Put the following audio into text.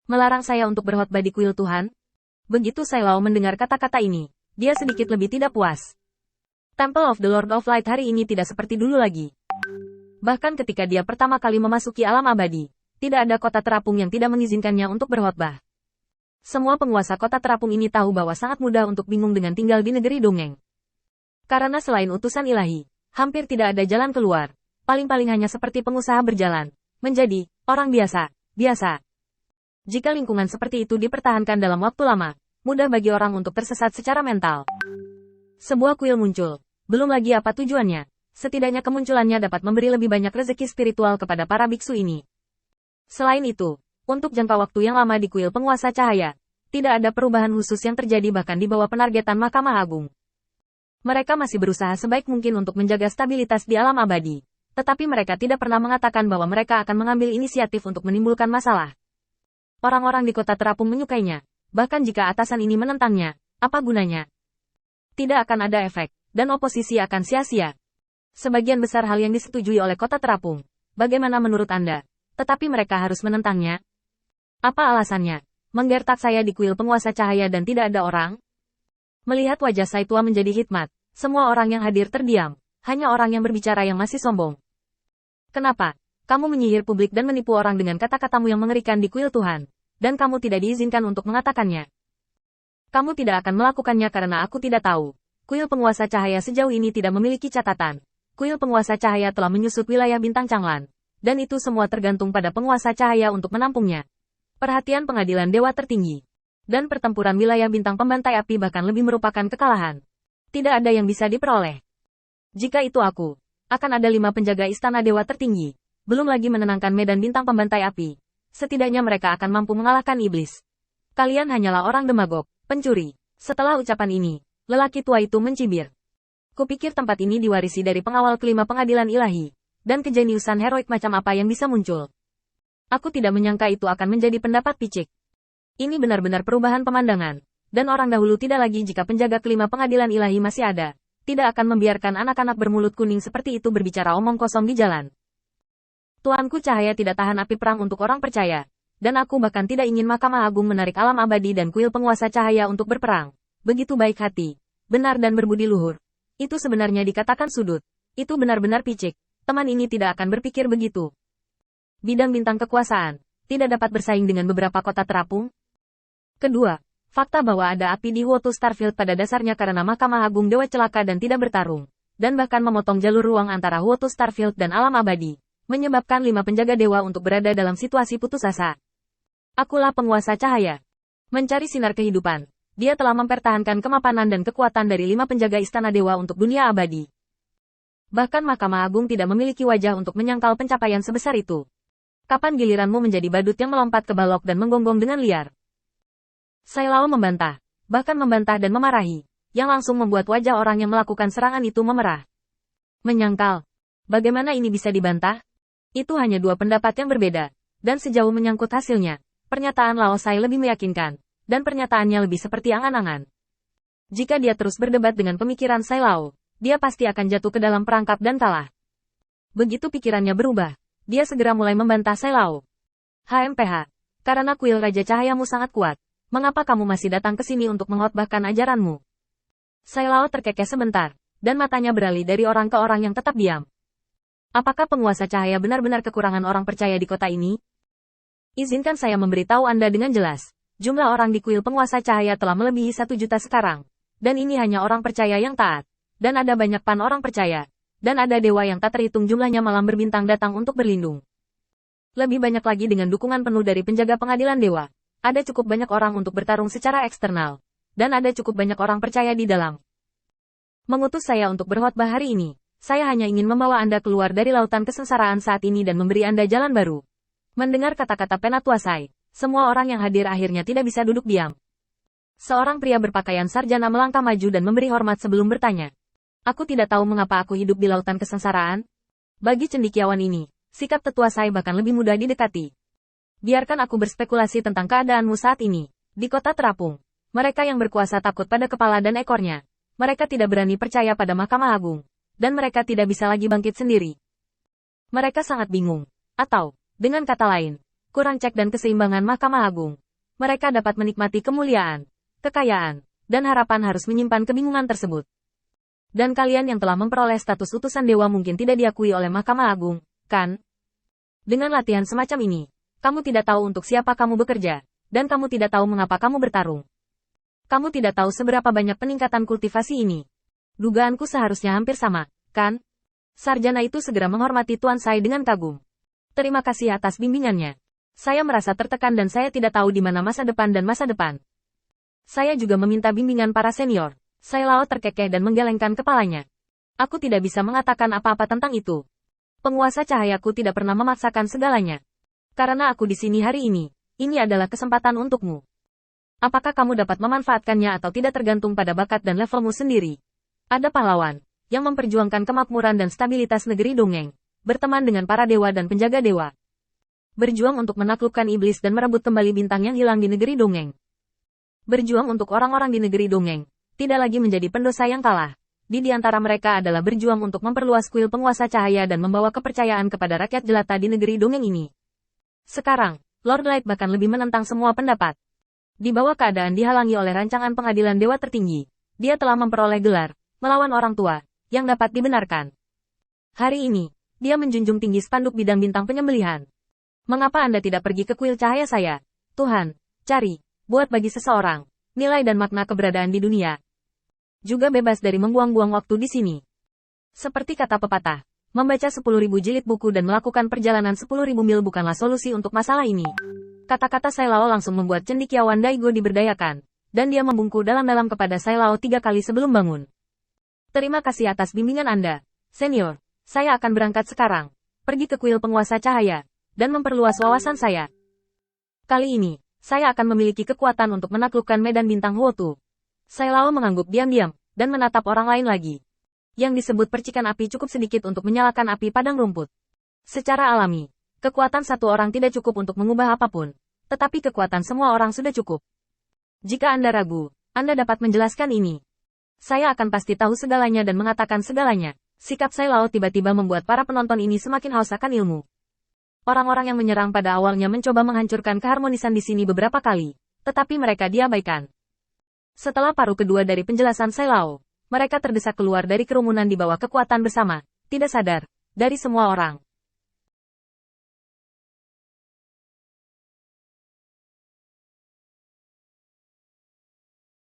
Melarang saya untuk berkhotbah di kuil Tuhan? Begitu Sai Lao mendengar kata-kata ini, dia sedikit lebih tidak puas. Temple of the Lord of Light hari ini tidak seperti dulu lagi. Bahkan ketika dia pertama kali memasuki alam abadi, tidak ada kota terapung yang tidak mengizinkannya untuk berkhotbah. Semua penguasa kota terapung ini tahu bahwa sangat mudah untuk bingung dengan tinggal di negeri dongeng. Karena selain utusan ilahi, hampir tidak ada jalan keluar, paling-paling hanya seperti pengusaha berjalan, menjadi orang biasa. Jika lingkungan seperti itu dipertahankan dalam waktu lama, mudah bagi orang untuk tersesat secara mental. Sebuah kuil muncul, belum lagi apa tujuannya, setidaknya kemunculannya dapat memberi lebih banyak rezeki spiritual kepada para biksu ini. Selain itu, untuk jangka waktu yang lama di kuil penguasa cahaya, tidak ada perubahan khusus yang terjadi bahkan di bawah penargetan Mahkamah Agung. Mereka masih berusaha sebaik mungkin untuk menjaga stabilitas di alam abadi, tetapi mereka tidak pernah mengatakan bahwa mereka akan mengambil inisiatif untuk menimbulkan masalah. Orang-orang di kota terapung menyukainya, bahkan jika atasan ini menentangnya, apa gunanya? Tidak akan ada efek, dan oposisi akan sia-sia. Sebagian besar hal yang disetujui oleh kota terapung, bagaimana menurut Anda? Tetapi mereka harus menentangnya. Apa alasannya? Menggertak saya di kuil penguasa cahaya dan tidak ada orang? Melihat wajah Sai tua menjadi hikmat, semua orang yang hadir terdiam, hanya orang yang berbicara yang masih sombong. Kenapa? Kamu menyihir publik dan menipu orang dengan kata-katamu yang mengerikan di kuil Tuhan, dan kamu tidak diizinkan untuk mengatakannya. Kamu tidak akan melakukannya karena aku tidak tahu. Kuil penguasa cahaya sejauh ini tidak memiliki catatan. Kuil penguasa cahaya telah menyusut wilayah bintang Changlan, dan itu semua tergantung pada penguasa cahaya untuk menampungnya. Perhatian pengadilan dewa tertinggi, dan pertempuran wilayah bintang pembantai api bahkan lebih merupakan kekalahan. Tidak ada yang bisa diperoleh. Jika itu aku, akan ada 5 penjaga istana dewa tertinggi. Belum lagi menenangkan medan bintang pembantai api. Setidaknya mereka akan mampu mengalahkan iblis. Kalian hanyalah orang demagog, pencuri. Setelah ucapan ini, lelaki tua itu mencibir. Kupikir tempat ini diwarisi dari pengawal kelima pengadilan ilahi, dan kejeniusan heroik macam apa yang bisa muncul. Aku tidak menyangka itu akan menjadi pendapat picik. Ini benar-benar perubahan pemandangan, dan orang dahulu tidak lagi jika penjaga kelima pengadilan ilahi masih ada, tidak akan membiarkan anak-anak bermulut kuning seperti itu berbicara omong kosong di jalan. Tuanku cahaya tidak tahan api perang untuk orang percaya, dan aku bahkan tidak ingin Mahkamah Agung menarik alam abadi dan kuil penguasa cahaya untuk berperang. Begitu baik hati, benar dan berbudi luhur. Itu sebenarnya dikatakan sudut. Itu benar-benar picik. Teman ini tidak akan berpikir begitu. Bidang bintang kekuasaan, tidak dapat bersaing dengan beberapa kota terapung. Kedua, fakta bahwa ada api di Wotu Starfield pada dasarnya karena Mahkamah Agung Dewa celaka dan tidak bertarung, dan bahkan memotong jalur ruang antara Wotu Starfield dan alam abadi, menyebabkan 5 penjaga dewa untuk berada dalam situasi putus asa. Akulah penguasa cahaya. Mencari sinar kehidupan. Dia telah mempertahankan kemapanan dan kekuatan dari 5 penjaga istana dewa untuk dunia abadi. Bahkan Mahkamah Agung tidak memiliki wajah untuk menyangkal pencapaian sebesar itu. Kapan giliranmu menjadi badut yang melompat ke balok dan menggonggong dengan liar? Sai Lao membantah, bahkan membantah dan memarahi, yang langsung membuat wajah orang yang melakukan serangan itu memerah. Menyangkal. Bagaimana ini bisa dibantah? Itu hanya 2 pendapat yang berbeda, dan sejauh menyangkut hasilnya, pernyataan Lao Sai lebih meyakinkan, dan pernyataannya lebih seperti angan-angan. Jika dia terus berdebat dengan pemikiran Sai Lao, dia pasti akan jatuh ke dalam perangkap dan kalah. Begitu pikirannya berubah, dia segera mulai membantah Sai Lao. HMPH, karena kuil Raja Cahayamu sangat kuat, mengapa kamu masih datang ke sini untuk mengkhotbahkan ajaranmu? Sai Lao terkekeh sebentar, dan matanya beralih dari orang ke orang yang tetap diam. Apakah penguasa cahaya benar-benar kekurangan orang percaya di kota ini? Izinkan saya memberitahu Anda dengan jelas. Jumlah orang di kuil penguasa cahaya telah melebihi 1 juta sekarang. Dan ini hanya orang percaya yang taat. Dan ada banyak pan orang percaya. Dan ada dewa yang tak terhitung jumlahnya malam berbintang datang untuk berlindung. Lebih banyak lagi dengan dukungan penuh dari penjaga pengadilan dewa. Ada cukup banyak orang untuk bertarung secara eksternal. Dan ada cukup banyak orang percaya di dalam. Mengutus saya untuk berkhotbah hari ini. Saya hanya ingin membawa Anda keluar dari lautan kesengsaraan saat ini dan memberi Anda jalan baru. Mendengar kata-kata Penatua Sai, semua orang yang hadir akhirnya tidak bisa duduk diam. Seorang pria berpakaian sarjana melangkah maju dan memberi hormat sebelum bertanya. Aku tidak tahu mengapa aku hidup di lautan kesengsaraan. Bagi cendekiawan ini, sikap Tetua Sai bahkan lebih mudah didekati. Biarkan aku berspekulasi tentang keadaanmu saat ini. Di kota terapung, mereka yang berkuasa takut pada kepala dan ekornya. Mereka tidak berani percaya pada Mahkamah Agung. Dan mereka tidak bisa lagi bangkit sendiri. Mereka sangat bingung. Atau, dengan kata lain, kurang cek dan keseimbangan Mahkamah Agung. Mereka dapat menikmati kemuliaan, kekayaan, dan harapan harus menyimpan kebingungan tersebut. Dan kalian yang telah memperoleh status utusan dewa mungkin tidak diakui oleh Mahkamah Agung, kan? Dengan latihan semacam ini, kamu tidak tahu untuk siapa kamu bekerja, dan kamu tidak tahu mengapa kamu bertarung. Kamu tidak tahu seberapa banyak peningkatan kultivasi ini. Dugaanku seharusnya hampir sama, kan? Sarjana itu segera menghormati Tuan Sai dengan kagum. Terima kasih atas bimbingannya. Saya merasa tertekan dan saya tidak tahu di mana masa depan dan masa depan. Saya juga meminta bimbingan para senior. Sai Lao terkekeh dan menggelengkan kepalanya. Aku tidak bisa mengatakan apa-apa tentang itu. Penguasa cahayaku tidak pernah memaksakan segalanya. Karena aku di sini hari ini adalah kesempatan untukmu. Apakah kamu dapat memanfaatkannya atau tidak tergantung pada bakat dan levelmu sendiri. Ada pahlawan yang memperjuangkan kemakmuran dan stabilitas negeri dongeng, berteman dengan para dewa dan penjaga dewa. Berjuang untuk menaklukkan iblis dan merebut kembali bintang yang hilang di negeri dongeng. Berjuang untuk orang-orang di negeri dongeng, tidak lagi menjadi pendosa yang kalah. Di antara mereka adalah berjuang untuk memperluas kuil penguasa cahaya dan membawa kepercayaan kepada rakyat jelata di negeri dongeng ini. Sekarang, Lord Light bahkan lebih menentang semua pendapat. Di bawah keadaan dihalangi oleh rancangan pengadilan dewa tertinggi, dia telah memperoleh gelar, melawan orang tua, yang dapat dibenarkan. Hari ini, dia menjunjung tinggi spanduk bidang bintang penyembelihan. Mengapa Anda tidak pergi ke kuil cahaya saya? Tuhan, cari, buat bagi seseorang, nilai dan makna keberadaan di dunia. Juga bebas dari membuang-buang waktu di sini. Seperti kata pepatah, membaca 10.000 jilid buku dan melakukan perjalanan 10.000 mil bukanlah solusi untuk masalah ini. Kata-kata Sai Lao langsung membuat cendekiawan Daigo diberdayakan, dan dia membungkuk dalam-dalam kepada Sai Lao 3 kali sebelum bangun. Terima kasih atas bimbingan Anda, senior. Saya akan berangkat sekarang, pergi ke kuil penguasa cahaya, dan memperluas wawasan saya. Kali ini, saya akan memiliki kekuatan untuk menaklukkan medan bintang Huotu. Sai Lao mengangguk diam-diam, dan menatap orang lain lagi. Yang disebut percikan api cukup sedikit untuk menyalakan api padang rumput. Secara alami, kekuatan satu orang tidak cukup untuk mengubah apapun, tetapi kekuatan semua orang sudah cukup. Jika Anda ragu, Anda dapat menjelaskan ini. Saya akan pasti tahu segalanya dan mengatakan segalanya. Sikap Sai Lao tiba-tiba membuat para penonton ini semakin haus akan ilmu. Orang-orang yang menyerang pada awalnya mencoba menghancurkan keharmonisan di sini beberapa kali, tetapi mereka diabaikan. Setelah paruh kedua dari penjelasan Sai Lao, mereka terdesak keluar dari kerumunan di bawah kekuatan bersama, tidak sadar, dari semua orang.